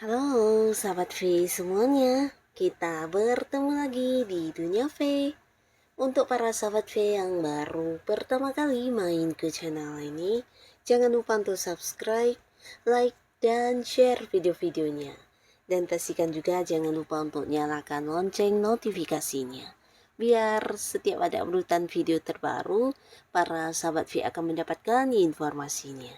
Halo sahabat V semuanya, kita bertemu lagi di Dunia V. Untuk para sahabat V yang baru pertama kali main ke channel ini, jangan lupa untuk subscribe, like, dan share video-videonya. Dan pastikan juga jangan lupa untuk nyalakan lonceng notifikasinya. Biar setiap ada uploadan video terbaru, para sahabat V akan mendapatkan informasinya.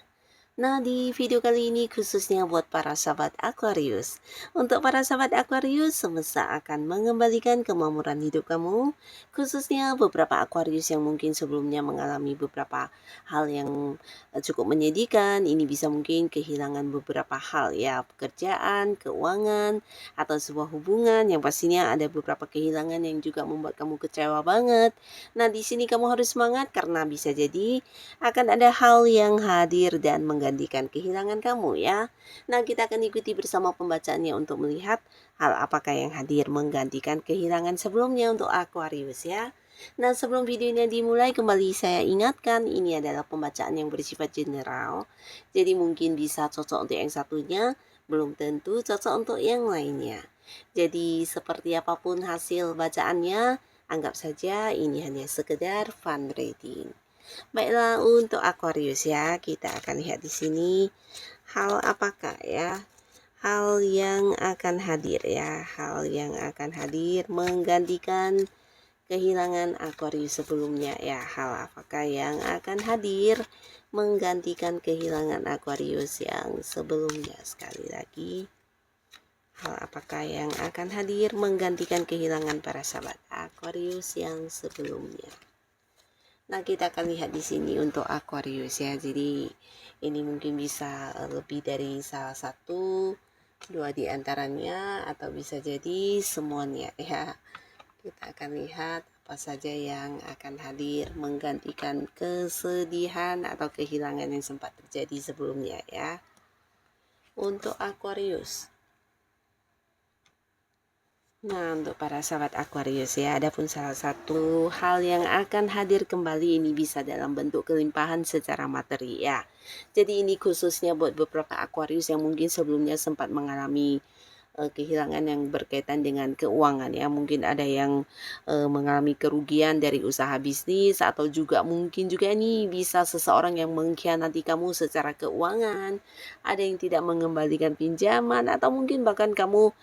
Nah, di video kali ini khususnya buat para sahabat Aquarius. Untuk para sahabat Aquarius, semesta akan mengembalikan kemakmuran hidup kamu, khususnya beberapa Aquarius yang mungkin sebelumnya mengalami beberapa hal yang cukup menyedihkan. Ini bisa mungkin kehilangan beberapa hal ya, pekerjaan, keuangan, atau sebuah hubungan yang pastinya ada beberapa kehilangan yang juga membuat kamu kecewa banget. Nah, di sini kamu harus semangat karena bisa jadi akan ada hal yang hadir dan menggantikan kehilangan kamu ya. Nah, kita akan ikuti bersama pembacaannya untuk melihat hal apakah yang hadir menggantikan kehilangan sebelumnya untuk Aquarius ya. Nah, sebelum videonya dimulai kembali saya ingatkan ini adalah pembacaan yang bersifat general. Jadi mungkin bisa cocok untuk yang satunya, belum tentu cocok untuk yang lainnya. Jadi seperti apapun hasil bacaannya, anggap saja ini hanya sekedar fun reading. Baiklah, untuk Aquarius ya, kita akan lihat di sini hal apakah ya, hal yang akan hadir ya, hal yang akan hadir menggantikan kehilangan Aquarius sebelumnya ya. Hal apakah yang akan hadir menggantikan kehilangan Aquarius yang sebelumnya? Sekali lagi, hal apakah yang akan hadir menggantikan kehilangan para sahabat Aquarius yang sebelumnya? Nah, kita akan lihat di sini untuk Aquarius ya. Jadi ini mungkin bisa lebih dari salah satu, dua di antaranya, atau bisa jadi semuanya ya. Kita akan lihat apa saja yang akan hadir menggantikan kesedihan atau kehilangan yang sempat terjadi sebelumnya ya. Untuk Aquarius. Nah, untuk para sahabat Aquarius ya, adapun salah satu hal yang akan hadir kembali ini bisa dalam bentuk kelimpahan secara materi ya. Jadi ini khususnya buat beberapa Aquarius yang mungkin sebelumnya sempat mengalami kehilangan yang berkaitan dengan keuangan ya. Mungkin ada yang mengalami kerugian dari usaha bisnis, atau juga mungkin juga ini bisa seseorang yang mengkhianati kamu secara keuangan, ada yang tidak mengembalikan pinjaman, atau mungkin bahkan kamu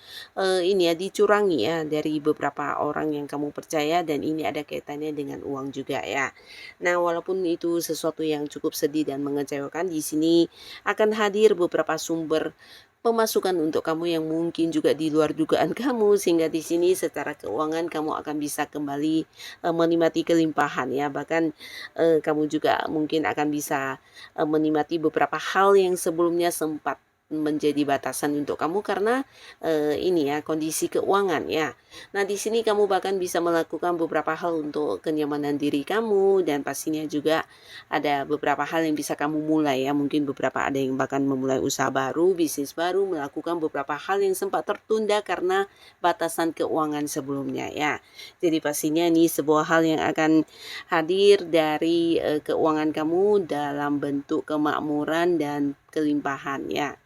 ini ya dicurangi ya dari beberapa orang yang kamu percaya, dan ini ada kaitannya dengan uang juga ya. Nah, walaupun itu sesuatu yang cukup sedih dan mengecewakan, di sini akan hadir beberapa sumber pemasukan untuk kamu yang mungkin juga di luar dugaan kamu, sehingga di sini secara keuangan kamu akan bisa kembali menikmati kelimpahan ya. Bahkan kamu juga mungkin akan bisa menikmati beberapa hal yang sebelumnya sempat menjadi batasan untuk kamu karena ini ya, kondisi keuangan ya. Nah, di sini kamu bahkan bisa melakukan beberapa hal untuk kenyamanan diri kamu, dan pastinya juga ada beberapa hal yang bisa kamu mulai ya. Mungkin beberapa ada yang bahkan memulai usaha baru, bisnis baru, melakukan beberapa hal yang sempat tertunda karena batasan keuangan sebelumnya ya. Jadi pastinya ini sebuah hal yang akan hadir dari keuangan kamu dalam bentuk kemakmuran dan kelimpahan ya.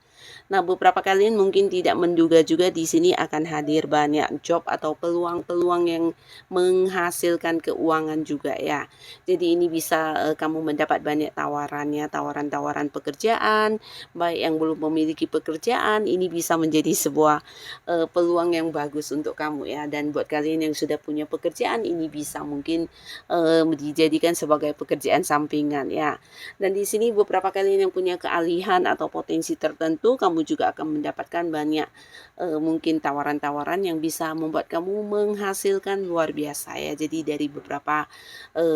Nah, beberapa kalian mungkin tidak menduga juga di sini akan hadir banyak job atau peluang-peluang yang menghasilkan keuangan juga ya. Jadi ini bisa kamu mendapat banyak tawarannya, tawaran-tawaran pekerjaan, baik yang belum memiliki pekerjaan, ini bisa menjadi sebuah peluang yang bagus untuk kamu ya. Dan buat kalian yang sudah punya pekerjaan, ini bisa mungkin dijadikan sebagai pekerjaan sampingan ya. Dan di sini beberapa kalian yang punya keahlian kemudahan atau potensi tertentu, kamu juga akan mendapatkan banyak mungkin tawaran-tawaran yang bisa membuat kamu menghasilkan luar biasa ya. Jadi dari beberapa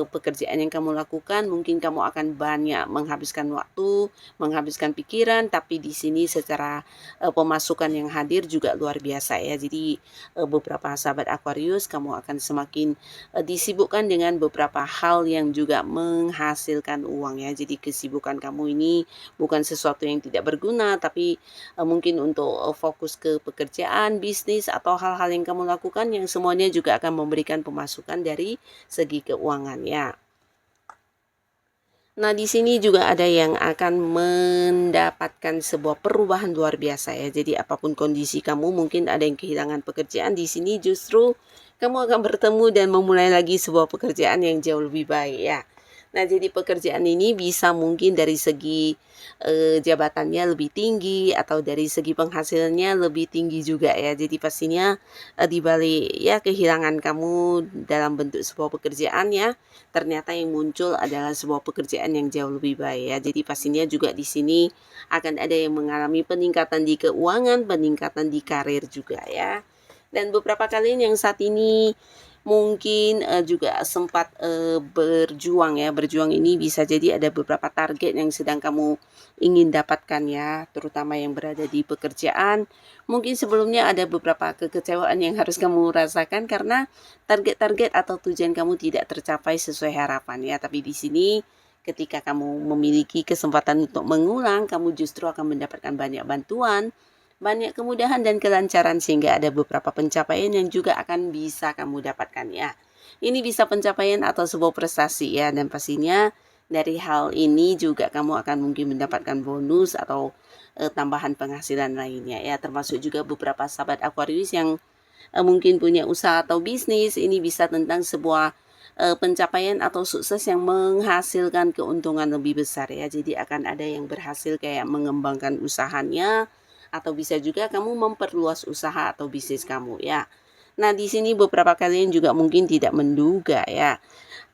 pekerjaan yang kamu lakukan, mungkin kamu akan banyak menghabiskan waktu, menghabiskan pikiran, tapi di sini secara pemasukan yang hadir juga luar biasa ya. Jadi beberapa sahabat Aquarius, kamu akan semakin disibukkan dengan beberapa hal yang juga menghasilkan uang ya. Jadi kesibukan kamu ini bukan sesuatu yang tidak berguna, tapi mungkin untuk fokus ke pekerjaan, bisnis, atau hal-hal yang kamu lakukan yang semuanya juga akan memberikan pemasukan dari segi keuangan ya. Nah, di sini juga ada yang akan mendapatkan sebuah perubahan luar biasa ya. Jadi apapun kondisi kamu, mungkin ada yang kehilangan pekerjaan, di sini justru kamu akan bertemu dan memulai lagi sebuah pekerjaan yang jauh lebih baik ya. Nah, jadi pekerjaan ini bisa mungkin dari segi jabatannya lebih tinggi atau dari segi penghasilannya lebih tinggi juga ya. Jadi pastinya di balik ya kehilangan kamu dalam bentuk sebuah pekerjaan ya, ternyata yang muncul adalah sebuah pekerjaan yang jauh lebih baik ya. Jadi pastinya juga di sini akan ada yang mengalami peningkatan di keuangan, peningkatan di karir juga ya. Dan beberapa kalian yang saat ini mungkin juga sempat berjuang ya. Berjuang ini bisa jadi ada beberapa target yang sedang kamu ingin dapatkan ya, terutama yang berada di pekerjaan. Mungkin sebelumnya ada beberapa kekecewaan yang harus kamu rasakan karena target-target atau tujuan kamu tidak tercapai sesuai harapan ya. Tapi di sini ketika kamu memiliki kesempatan untuk mengulang, kamu justru akan mendapatkan banyak bantuan, banyak kemudahan dan kelancaran, sehingga ada beberapa pencapaian yang juga akan bisa kamu dapatkan ya. Ini bisa pencapaian atau sebuah prestasi ya, dan pastinya dari hal ini juga kamu akan mungkin mendapatkan bonus atau tambahan penghasilan lainnya ya, termasuk juga beberapa sahabat Aquarius yang mungkin punya usaha atau bisnis. Ini bisa tentang sebuah pencapaian atau sukses yang menghasilkan keuntungan lebih besar ya. Jadi akan ada yang berhasil kayak mengembangkan usahanya, atau bisa juga kamu memperluas usaha atau bisnis kamu ya. Nah, di sini beberapa kalian juga mungkin tidak menduga ya,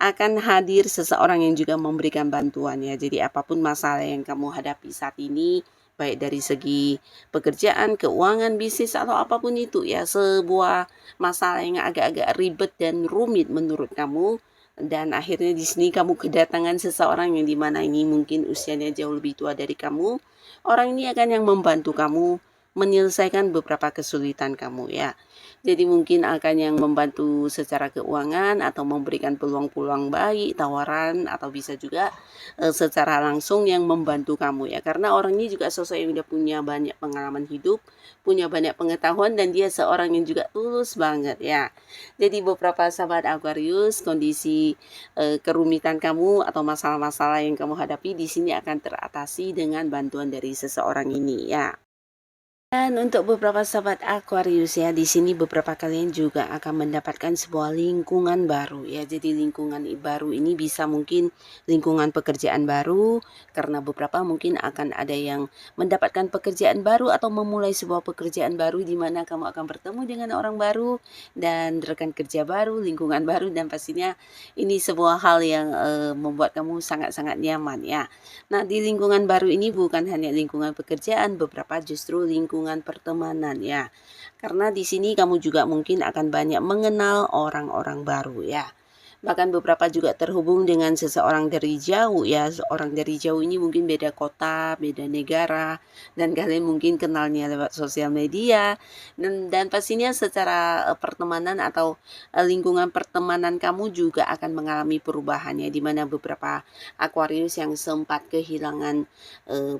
akan hadir seseorang yang juga memberikan bantuan ya. Jadi apapun masalah yang kamu hadapi saat ini, baik dari segi pekerjaan, keuangan, bisnis, atau apapun itu ya, sebuah masalah yang agak-agak ribet dan rumit menurut kamu, dan akhirnya di sini kamu kedatangan seseorang yang dimana ini mungkin usianya jauh lebih tua dari kamu. Orang ini akan yang membantu kamu menyelesaikan beberapa kesulitan kamu ya. Jadi mungkin akan yang membantu secara keuangan atau memberikan peluang-peluang baik, tawaran, atau bisa juga secara langsung yang membantu kamu ya. Karena orang ini juga sosok yang udah punya banyak pengalaman hidup, punya banyak pengetahuan, dan dia seorang yang juga tulus banget ya. Jadi beberapa sahabat Aquarius, kondisi kerumitan kamu atau masalah-masalah yang kamu hadapi di sini akan teratasi dengan bantuan dari seseorang ini ya. Dan untuk beberapa sahabat Aquarius ya, di sini beberapa kalian juga akan mendapatkan sebuah lingkungan baru ya. Jadi lingkungan baru ini bisa mungkin lingkungan pekerjaan baru, karena beberapa mungkin akan ada yang mendapatkan pekerjaan baru atau memulai sebuah pekerjaan baru di mana kamu akan bertemu dengan orang baru dan rekan kerja baru, lingkungan baru, dan pastinya ini sebuah hal yang membuat kamu sangat-sangat nyaman ya. Nah, di lingkungan baru ini bukan hanya lingkungan pekerjaan, beberapa justru lingkungan pertemanan ya. Karena di sini kamu juga mungkin akan banyak mengenal orang-orang baru ya. Bahkan beberapa juga terhubung dengan seseorang dari jauh ya. Orang dari jauh ini mungkin beda kota, beda negara, dan kalian mungkin kenalnya lewat sosial media. Dan pastinya secara pertemanan atau lingkungan pertemanan kamu juga akan mengalami perubahan ya, dimana beberapa Aquarius yang sempat kehilangan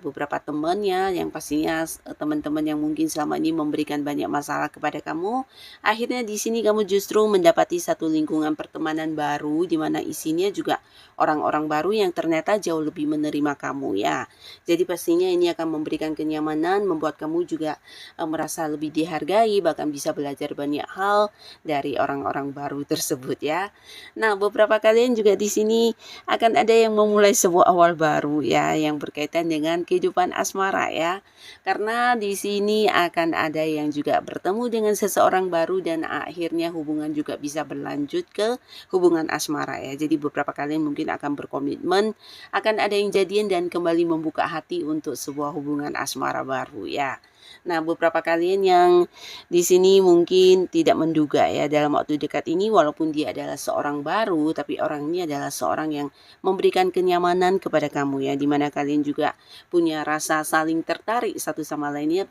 beberapa temannya, yang pastinya teman-teman yang mungkin selama ini memberikan banyak masalah kepada kamu, akhirnya di sini kamu justru mendapati satu lingkungan pertemanan baru di mana isinya juga orang-orang baru yang ternyata jauh lebih menerima kamu ya. Jadi pastinya ini akan memberikan kenyamanan, membuat kamu juga merasa lebih dihargai, bahkan bisa belajar banyak hal dari orang-orang baru tersebut ya. Nah, beberapa kalian juga di sini akan ada yang memulai sebuah awal baru ya, yang berkaitan dengan kehidupan asmara ya. Karena di sini akan ada yang juga bertemu dengan seseorang baru dan akhirnya hubungan juga bisa berlanjut ke hubungan hubungan asmara ya. Jadi beberapa kalian mungkin akan berkomitmen, akan ada yang jadian dan kembali membuka hati untuk sebuah hubungan asmara baru ya. Nah, beberapa kalian yang di sini mungkin tidak menduga ya dalam waktu dekat ini, walaupun dia adalah seorang baru, tapi orang ini adalah seorang yang memberikan kenyamanan kepada kamu ya, dimana kalian juga punya rasa saling tertarik satu sama lainnya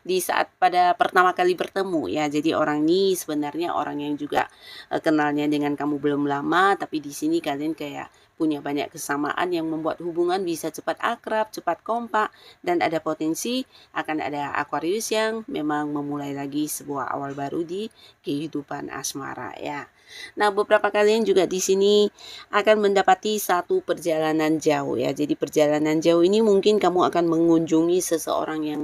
di saat pada pertama kali bertemu ya. Jadi orang ini sebenarnya orang yang juga kenalnya dengan kamu belum lama, tapi di sini kalian kayak punya banyak kesamaan yang membuat hubungan bisa cepat akrab, cepat kompak, dan ada potensi akan ada Aquarius yang memang memulai lagi sebuah awal baru di kehidupan asmara ya. Nah, beberapa kalian juga di sini akan mendapati satu perjalanan jauh ya. Jadi perjalanan jauh ini mungkin kamu akan mengunjungi seseorang yang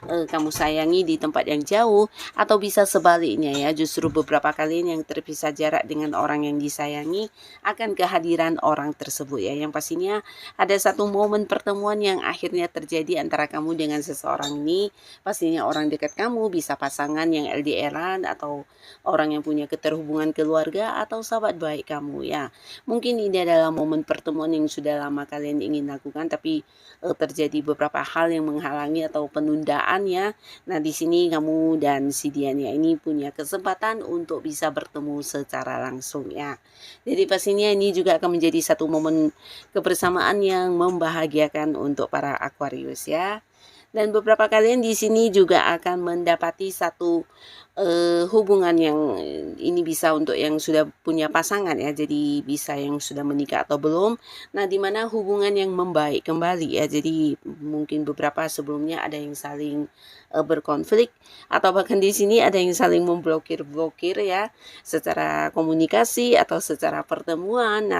kamu sayangi di tempat yang jauh, atau bisa sebaliknya ya. Justru beberapa kalian yang terpisah jarak dengan orang yang disayangi akan kehadiran orang tersebut ya. Yang pastinya ada satu momen pertemuan yang akhirnya terjadi antara kamu dengan seseorang ini. Pastinya orang dekat kamu, bisa pasangan yang LDR-an, atau orang yang punya keterhubungan keluarga, atau sahabat baik kamu ya. Mungkin ini adalah momen pertemuan yang sudah lama kalian ingin lakukan, tapi terjadi beberapa hal yang menghalangi atau penundaan ya. Nah, di sini kamu dan si Diania ini punya kesempatan untuk bisa bertemu secara langsung ya. Jadi pastinya ini juga akan menjadi satu momen kebersamaan yang membahagiakan untuk para Aquarius ya. Dan beberapa kalian di sini juga akan mendapati satu hubungan yang ini bisa untuk yang sudah punya pasangan ya, jadi bisa yang sudah menikah atau belum. Nah, dimana hubungan yang membaik kembali ya, jadi mungkin beberapa sebelumnya ada yang saling berkonflik, atau bahkan di sini ada yang saling memblokir ya, secara komunikasi atau secara pertemuan.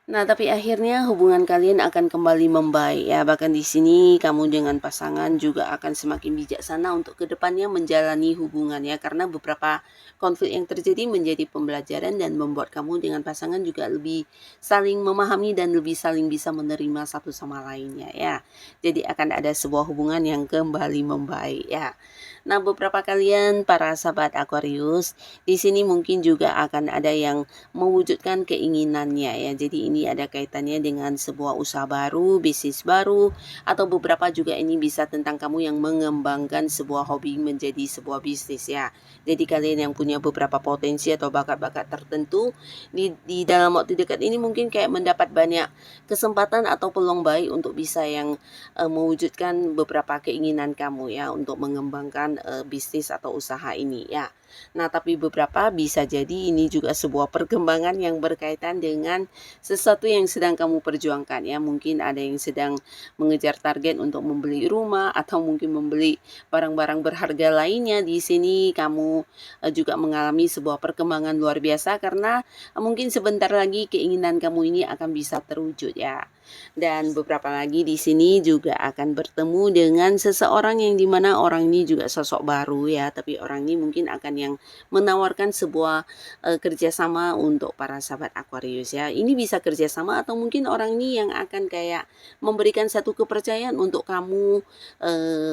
Nah, tapi akhirnya hubungan kalian akan kembali membaik ya. Bahkan di sini kamu dengan pasangan juga akan semakin bijaksana untuk kedepannya menjalani hubungan ya. Karena beberapa konflik yang terjadi menjadi pembelajaran dan membuat kamu dengan pasangan juga lebih saling memahami dan lebih saling bisa menerima satu sama lainnya ya. Jadi akan ada sebuah hubungan yang kembali membaik ya. Nah, beberapa kalian para sahabat Aquarius di sini mungkin juga akan ada yang mewujudkan keinginannya ya. Jadi ini ada kaitannya dengan sebuah usaha baru, bisnis baru, atau beberapa juga ini bisa tentang kamu yang mengembangkan sebuah hobi menjadi sebuah bisnis ya. Jadi kalian yang punya beberapa potensi atau bakat-bakat tertentu di dalam waktu dekat ini mungkin kayak mendapat banyak kesempatan atau peluang baik untuk bisa yang mewujudkan beberapa keinginan kamu ya, untuk mengembangkan bisnis atau usaha ini ya. Nah, tapi beberapa bisa jadi ini juga sebuah perkembangan yang berkaitan dengan sesuatu yang sedang kamu perjuangkan ya. Mungkin ada yang sedang mengejar target untuk membeli rumah, atau mungkin membeli barang-barang berharga lainnya. Di sini kamu juga mengalami sebuah perkembangan luar biasa, karena mungkin sebentar lagi keinginan kamu ini akan bisa terwujud ya. Dan beberapa lagi di sini juga akan bertemu dengan seseorang yang dimana orang ini juga sosok baru ya, tapi orang ini mungkin akan yang menawarkan sebuah kerjasama untuk para sahabat Aquarius ya. Ini bisa kerjasama, atau mungkin orang ini yang akan kayak memberikan satu kepercayaan untuk kamu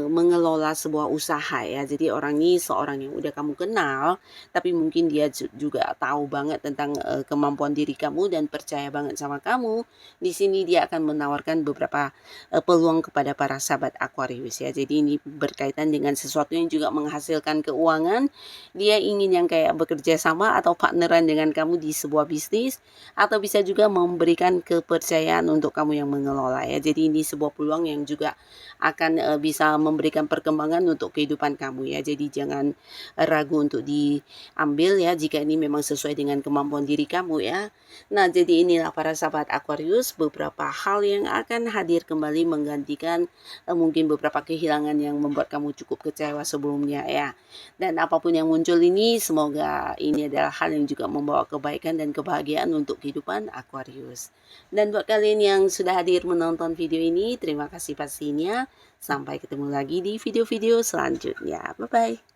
mengelola sebuah usaha ya. Jadi orang ini seorang yang udah kamu kenal, tapi mungkin dia juga tahu banget tentang kemampuan diri kamu dan percaya banget sama kamu. Di sini dia akan menawarkan beberapa peluang kepada para sahabat Aquarius ya. Jadi ini berkaitan dengan sesuatu yang juga menghasilkan keuangan. Dia ingin yang kayak bekerja sama atau partneran dengan kamu di sebuah bisnis, atau bisa juga memberikan kepercayaan untuk kamu yang mengelola ya. Jadi ini sebuah peluang yang juga akan bisa memberikan perkembangan untuk kehidupan kamu ya. Jadi jangan ragu untuk diambil ya, jika ini memang sesuai dengan kemampuan diri kamu ya. Nah, jadi inilah para sahabat Aquarius beberapa hal yang akan hadir kembali menggantikan mungkin beberapa kehilangan yang membuat kamu cukup kecewa sebelumnya ya. Dan apapun yang muncul ini, semoga ini adalah hal yang juga membawa kebaikan dan kebahagiaan untuk kehidupan Aquarius. Dan buat kalian yang sudah hadir menonton video ini, terima kasih pastinya. Sampai ketemu lagi di video-video selanjutnya. Bye-bye.